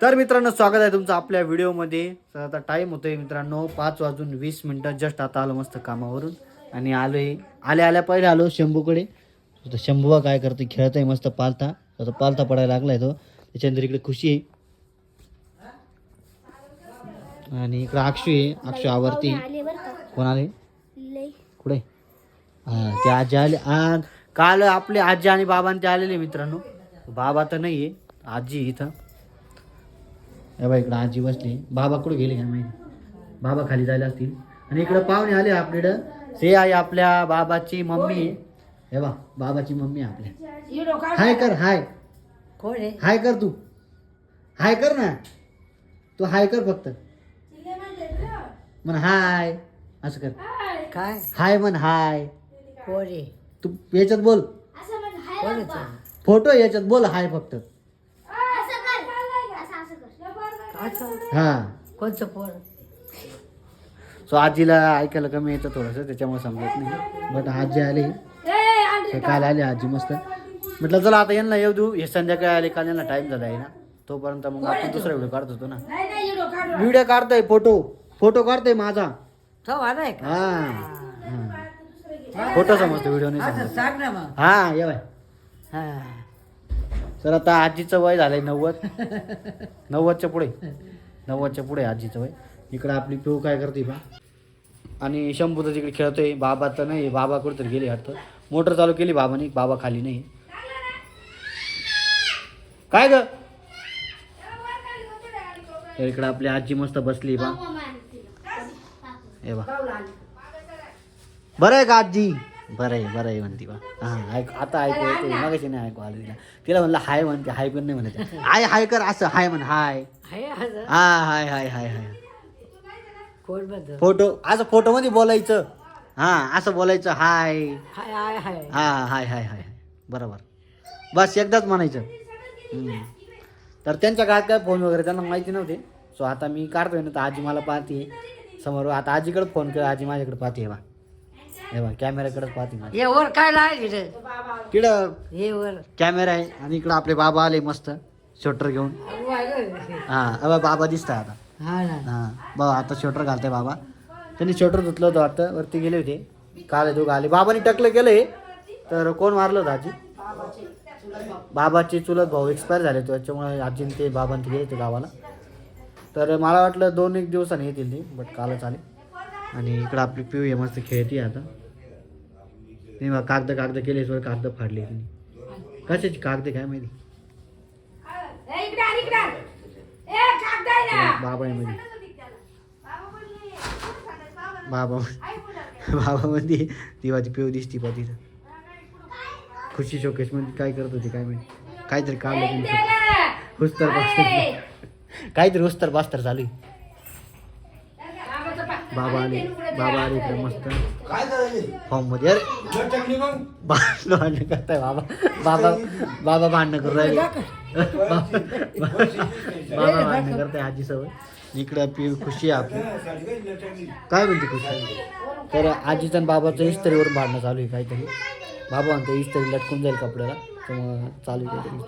तर मित्रांनो स्वागत आहे तुमचं आपल्या व्हिडिओमध्ये. तर आता टाईम होतोय मित्रांनो 5:20 जस्ट आता आलो मस्त कामावरून आणि आलोय. आल्या पहिले आलो शंभूकडे. तर शंभू काय करतोय, खेळतोय मस्त पालथा. आता पालथा पडायला लागलाय तो. त्याच्यानंतर इकडे खुशी आहे आणि इकडे अक्षू आहे. अक्षू आवरती. कोण आले कुठे? हा ते आजी आले. काल आपले आजी आणि बाबा ते आलेले मित्रांनो. बाबा तर नाही आहे, आजी इथं. हे बघ इकडं आजी बसली. बाबा कुठे गेले काय माहिती. बाबा खाली जायला असतील. आणि इकडं पाहुणे आले आपल्याकडं. ते आहे आपल्या बाबाची मम्मी. हे बा बाबाची मम्मी आपल्या. हाय कर. हाय हाय कर. तू हाय कर ना. तू हाय कर फक्त. म्हण हाय असं कर. काय हाय म्हण हाय. कोरे तू याच्यात बोल. फोटो याच्यात बोल हाय फक्त. हा कोणचं पोर सो आजीला ऐकायला कमी येतं थोडंसं, त्याच्यामुळे समजत नाही. बट आजी आली. काल आली आजी मस्त. म्हटलं चला आता यांना येऊ देऊ. हे संध्याकाळी आले, काल यांना टाइम झाला आहे ना, तोपर्यंत मग आपण दुसरा व्हिडिओ काढत होतो ना. व्हिडिओ काढतोय, फोटो काढतोय माझा. तो आलाय का? हा फोटो समजतो, व्हिडिओ नाही समजत. सांग ना मग. हा ये बाय. हा तर आता आजीचं वय झालंय 90च्या पुढे आजीचं वय. इकडं आपली पिऊ काय करते बा. आणि शंभू तर तिकडे खेळतोय. बाबा तर नाही, बाबा कुठेतरी गेले वाटतं. मोटर चालू केली बाबाने, बाबा खाली नाही. काय ग. तर इकडं आपली आजी मस्त बसली बा. हे बा बरं आहे का आजी. बरं आहे म्हणते बा. हा आता ऐकू येते. मगाशी नाही ऐकू आलं तिला. तिला म्हणलं हाय म्हणते, हाय पण नाही म्हणते. हाय कर असं हाय म्हण. हाय हाय हाय हाय हाय. कोण बद्दल फोटो असं फोटो मध्ये बोलायचं. हा असं बोलायचं हाय. हाय हाय हाय हा हाय हाय हाय बरोबर. बस एकदाच म्हणायचं. तर त्यांच्या काळात काय फोन वगैरे त्यांना माहिती नव्हते. सो आता मी काढतोय ना, तर आजी मला पाहते समोर. आता आजीकडे फोन कर, आजी माझ्याकडे पाहते. हे बा कॅमेराकडेच पाहते माझ्या. हे वर काय लावायचं तिकडं हे वर कॅमेरा आहे. आणि इकडं आपले बाबा आले मस्त स्वेटर घेऊन. हा अबा बाबा दिसत आता. हा ना हा बाबा आता स्वेटर घालते बाबा. त्यांनी स्वेटर धुतलं होतं आता, वरती गेले होते. काल दोघं आले. बाबांनी टकलं केलंय. तर कोण मारलं होतं आजी. बाबाचे चुलत भाऊ एक्सपायर झाले, त्याच्यामुळे आजीने ते बाबांनी गेले होते गावाला. तर मला वाटलं 2-1 दिवसांनी येतील ते, बट कालच आले. आणि इकडं आपली पिऊ आहे मस्त खेळते आता. नाही बा कागद केले, कागद फाडले तिने. कशाची कागद काय माहिती. बाबा आहे मध्ये. बाबा मध्ये ती माझी पिऊ दिसती पा तिथं. खुशी शोकेश मध्ये काय करत होती काय माहिती. काहीतरी काढलं तिने. काहीतरी उस्तर बास्तर चालू आहे. बाबा आले इकडे मस्त फॉर्म मध्ये. भांडण करताय बाबा भांडणं करू राहिले. बाबा भांडणं करताय आजी सोबत. इकडं पी खुशी आहे आपली. काय म्हणते खुशी. तर आजीचं आणि बाबाचं इस्त्रीवरून भांडणं चालू आहे काहीतरी. बाबा म्हणतो इस्त्री लटकून जाईल कपड्याला, तर मग चालू आहे काहीतरी.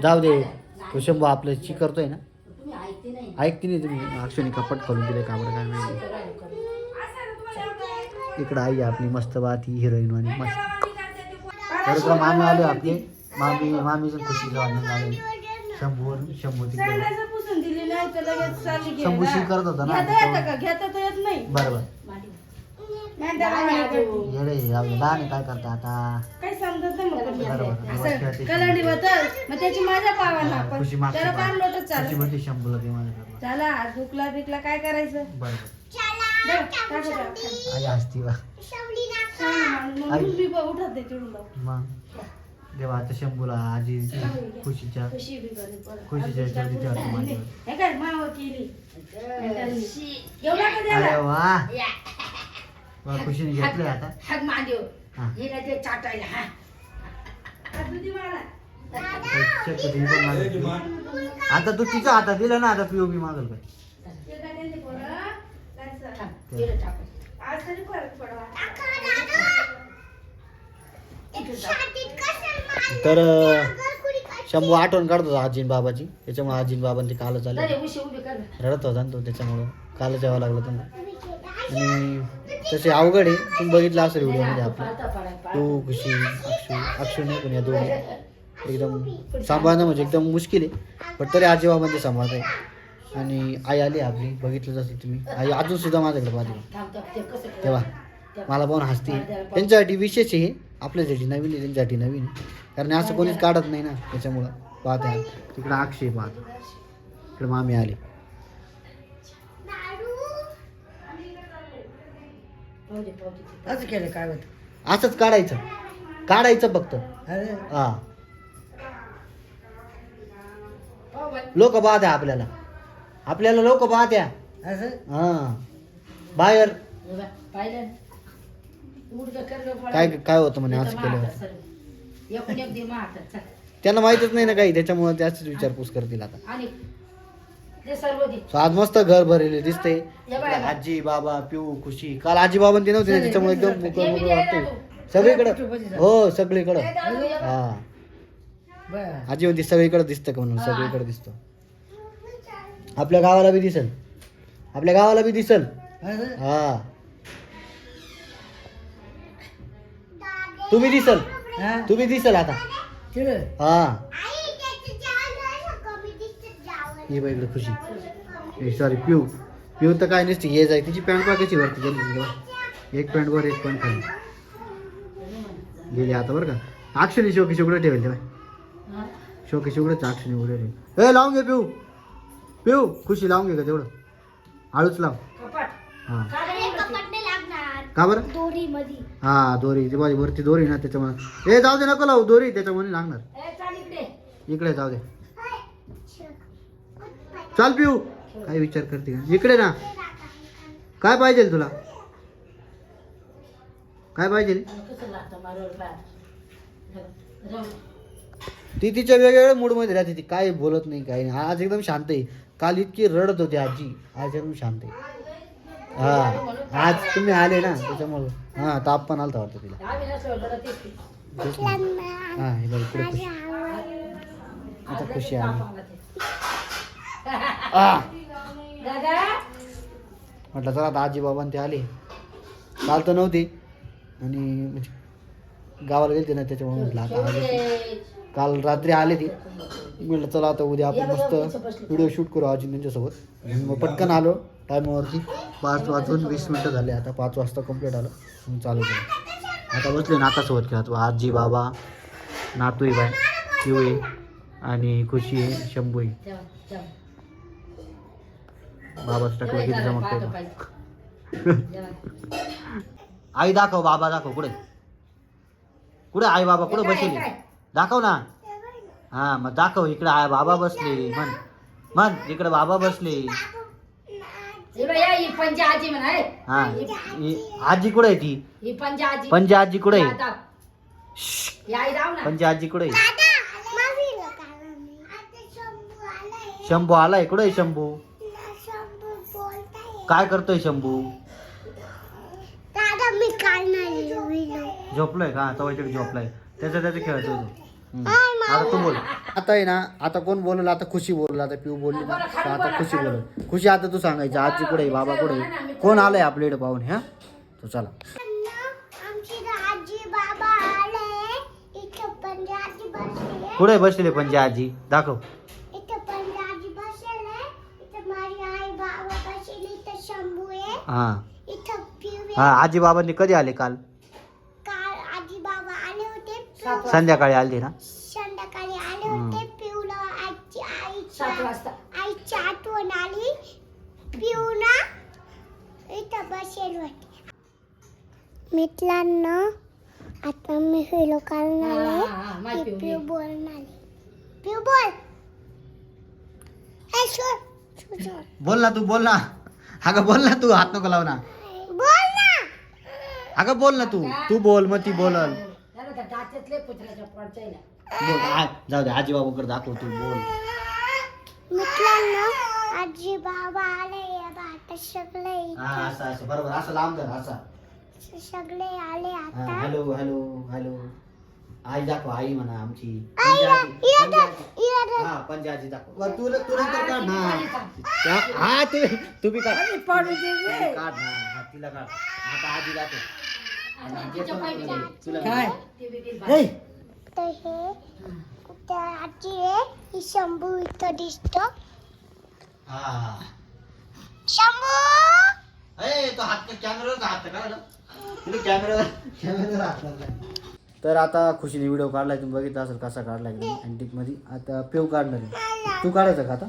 जाऊ दे तो शंभू आपलं ची करतोय ना. ऐकते नाही तुम्ही. अक्षरने कपट खोलून दिले कापड काय माहिती. इकडं आई आपली मस्त बाती हिरोईन वाणी मस्त. तर इकडं मामी आले आपले. मामीचं खुशी भांडण झाले शंभूवरून. शंभू तिकडे शंभू शी करत होता ना. बरोबर येडे लहान काय करता आता. खुशी मागची शंभूला ते माझ्याकडे. चला दुखला बिकला काय करायचं. बरोबर आई हसती बा. मग देवा आता शंभूला आजी खुशीच्या याच्यावर अरे वा खुशीने घेतलंय आता. आता तू तिच्या हातात दिलं ना, आता पीओपी मागल काय. तर शंभू आठवण काढत होता आजीन बाबाची, त्याच्यामुळे आजीन बाबांची कालच आले, अरे उशी उभी कर रडत होता ना तो, त्याच्यामुळं कालच यावं लागलं त्यांना. आणि तसे अवघड आहे, तुम्ही बघितलं असेल व्हिडिओमध्ये आपलं तू खुशी अक्षू नाही पण या दोन्ही एकदम सांभाळणं म्हणजे एकदम मुश्किल आहे, पण तरी आजी बाबांचे सांभाळत आहे. आणि आई आली आपली, बघितलंच असेल तुम्ही, आई अजून सुद्धा माझ्याकडे पाहते तेव्हा मला पाहून हसते. त्यांच्यासाठी विशेष आहे, आपल्यासाठी नवीन आहे, त्यांच्यासाठी नवीन आहे, कारण असं कोणीच काढत नाही ना, त्याच्यामुळं पाहते. तिकडं अक्षय पाहत, इकडे मामी आली. असं केलं काय होत असंच काढायचं फक्त. अरे हा लोक पाहते आपल्याला लोक पाहत्या. असं हा बाहेर पाहिलं काय होतं म्हणे असं केलं, एकूण एक दे मारतात चल. त्यांना माहितच नाही ना काही, त्याच्यामुळे त्याच विचारपूस करतील आता. आणि ते सर्व दे So, आज मस्त घर भरलेले दिसते, या बाय. आजी बाबा पिऊ खुशी. काल आजी बाबा ते नव्हते ना, त्याच्यामुळे एकदम मोकळं मोकळं वाटतंय सगळीकडं. हो सगळीकडं. हा बरं आजी म्हणते सगळीकडे दिसतं का म्हणून, सगळीकडे दिसतं. आपल्या गावाला बी दिसल. असं हा तुम्ही दिसल आता. तिकडं हा ये बाई इकडे खुशी, सॉरी पिऊ तर काय नसते, ये जाय तिची पॅन्ट पा कशी वरती गेली, एक पॅन्ट वर एक पॅन्ट खाली गेली आता बरं का. अक्षरी शोकेश उघडं ठेवेल तेव्हा, शोकेश उघडच अक्षरी उघडे ठेवेल. ए लावून घे पिऊ खुशी लावून घे का तेवढं, हळूच लाव. कपाट हा का बरं, दोरी मध्ये हा दोरी ती माझी वरती दोरी ना, त्याच्यामुळे ए जाऊ दे नको लावू दोरी, त्याच्यामुळे लागणार. ए चाल इकडे इकडे जाऊ दे, चाल पिऊ. काय विचार करते का, इकडे ना. काय पाहिजे तुला, काय पाहिजे. कसं लागतं मारोड पाय जाऊ ती तिच्या वेगवेगळ्या मूडमध्ये राहते, ती काय बोलत नाही काही नाही. आज एकदम शांत आहे, काल इतकी रडत होती आजी, आज एकदम शांत आहे. हा आज तुम्ही आले ना त्याच्यामुळे, हा ताप पण आलता वाटतं तिला. आम्ही नसलो लढत येते तेच ना. हा हे बघ इकडे खुशी, आता खुशी आली. दादा म्हटलं चला आता आजी बाबा ते आले, काल तर नव्हते आणि म्हणजे गावाला गेलते ना, त्याच्यामुळे म्हटलं आता आले. काल रात्री आले ती, म्हटलं चला आता उद्या आपण मस्त व्हिडिओ शूट करू आजी त्यांच्यासोबत. मग पटकन आलो टायमावरती, 5:20 झाले, आता 5 वाजता कंप्लीट आलं, मग चालू केलं. आता बसले नातासोबत खेळतो, आजी बाबा नातू आहे बाय, पिऊ आहे आणि खुशी आहे, शंभू आहे. बाबाच टाकलं किती चमकतो. आई दाखव, बाबा दाखव, कुठे आई बाबा कुठे बसले, दाखव ना. हा मग दाखव, इकडे आई बाबा बसले, म्हण इकडे बाबा बसले. पंजा आजी म्हणा हा आजी कुठे आहे ती, पंजा आजी कुठे आहे, पंजा आजी कुठे आहे. शंभू आलाय, कुठे आहे शंभू, काय करतोय शंभू, झोपलोय का, तो झोपलाय, त्याचं खेळतोय तो. आता तू बोल, आता आहे ना, आता कोण बोलल, आता खुशी बोलल, आता पिऊ बोलली ना, तर आता खुशी बोलल. खुशी आता तू सांगायचं आजी कुठे आहे, बाबा कुठे आहे, कोण आलंय आपल्याकडे पाहून. ह्या तो चला कुठे बसले पंजे आजी, दाखव. हा हा आजी बाबांनी कधी आले, काल आजी बाबा आले होते, संध्याकाळी आले ना. संध्याकाळी आले होते. पिऊला आईची आठवण आली, पिऊला इथं बसेल होते. मित्रांनो आता मी व्हिडिओ काढणार आहे, पिऊ बोलणार, पिऊ बोल. बोल ना तू, बोल ना. अगं बोल ना तू, हात नको लाव ना. बोल ना. अगं बोल ना तू बोल, मग ती बोलल. बोल जाऊ दे, आजी बाबाकडे दाखव, तू बोल. मित्रांनो आजी बाबा आले, आता सगळे असं असं बरोबर, असं लांब धर, असं सगळे आले आता. Hello hello hello. आई दाखव आई म्हणा आमची हा पंजाजी दाखव तू नंतर काढ ना हा तुम्ही काढ काढ ना हा तिला काढ आता आजी दाखव तुला तर हे त्या आजी आहे ही शंभू इथं दिसतो हा शंभू तो हात कॅमेरावर हात काढला तुला कॅमेरावर हात लागला तर आता खुशीने व्हिडिओ काढलाय तुम्ही बघितला असेल कसा काढलाय अँटिक मध्ये आता पेव काढणार आहे तू काढायचं का आता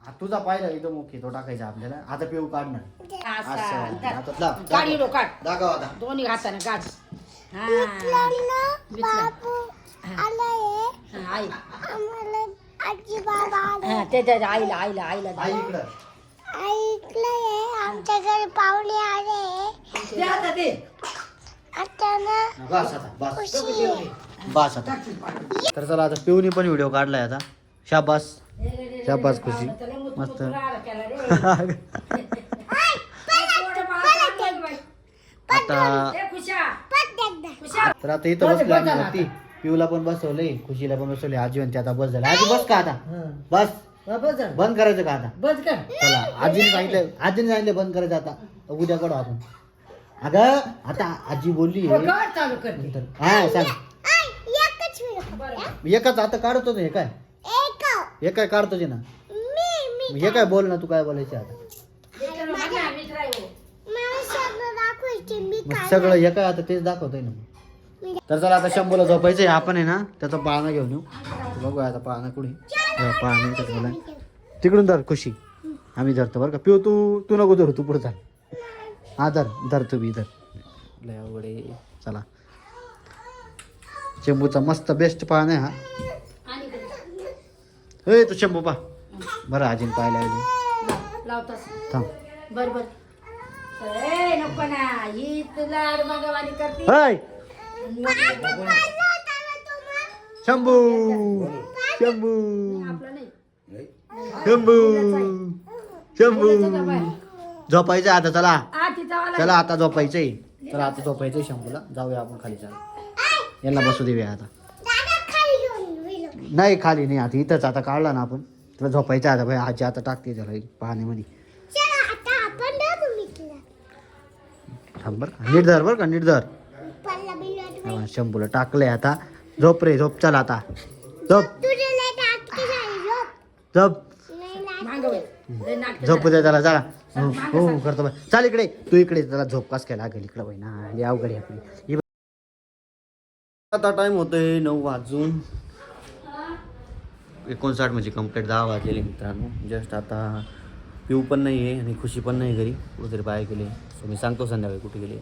हा, तुझा पाहिला एकदम ओके तो टाकायचा आपल्याला आता पेव काढणार आता गाडी रो काढ दाखव आता दोन्ही हाताने काढ बाबू आलाय आई आम्हाला आजी बाबा आले त्याच्या आईला आई इकडं ऐकलंय आमच्या घरी पाहुणे आले आता ना बस आता बस खुशी आहे. बस आता तर चला आता पिवनी पण व्हिडिओ काढलाय आता शाबास शाबास खुशी मस्त आता तर आता इथं बसलो आम्ही वरती पिऊला पण बसवलंय खुशीला पण बसवले आजी म्हणते आता बस झालं आजी बस का आता बस बंद करायचं का आता बस कर चला आजीने सांगितलं बंद करायचं आता उद्या काढू आपण अगं आता आजी बोलली चालू कर हा सांग एकच मिनिट. एकाच आता काढतो ना हे काय एक हे काय काढतोच ना मी हे काय बोल ना तू काय बोलायचं आता मला सगळं दाखवायचे मी मग सगळं हे काय आता तेच दाखवतोय ना तर चला आता शंभूला झोपायचंय आपण आहे ना त्याचा पाळणा घेऊन येऊ तर बघूया आता पाळणा कुठे पाळणा इथंच बोला तिकडून धर खुशी आम्ही धरतो बरं का पिऊ तू नको धरू तू पुढे चाल हा धर तू बी धर लय अवघड आहे. चला शंभूचा मस्त बेस्ट पाळणा आहे हा तो शंभू पा बरं आजीन पाहायला आली लावतास थांब बर नको ना ही तुला मगवानी करते हाय शंभू शंभू आपलं नाही शंभू झोपायचं आता चला तिचा वाला चला आता झोपायचंय चला आता झोपायचंय शंभूला जाऊया आपण खाली चला यांना बसू देऊया आता दादा खाली घेऊन गेलो. नाही खाली नाही आता इथंच आता काढला ना आपण तुला झोपायचं आता भाई आजी आता टाकते त्याला पाण्यामध्ये चला आता आपण दादू मिटला थांब बरं का नीट धर बरं का नीट धर पल्ला बिल्ला हा, शंभूला टाकलंय आता झोप रे झोप चला आता झोप तुझे लय नाटक झाली झोप झोप नाही नाटक. मागव झोपू दे त्याला चला हो हो करतो बाई चाल इकडे तू इकडे त्याला झोप कास काय लागेल इकडे बाई ना लय अवघड आहे आपली ही बघ. आता टाइम होतोय 9 वाजून 59 म्हणजे कंप्लीट 10 वाजलेले मित्रांनो जस्ट आता पिऊ पण नाही आहे आणि खुशी पण नाही घरी कुठेतरी बाहेर गेले सो मी सांगतो संध्याकाळी कुठे गेले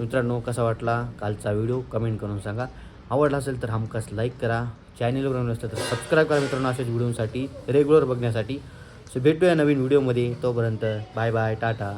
मित्रांनो कसा वाटला कालचा व्हिडिओ कमेंट करून सांगा आवडला असेल तर हमखास लाईक करा चॅनलवर नवीन असतं तर सबस्क्राईब करा मित्रांनो अशाच व्हिडिओसाठी रेग्युलर बघण्यासाठी सो भेटूया नवीन व्हिडिओमध्ये तोपर्यंत बाय बाय टाटा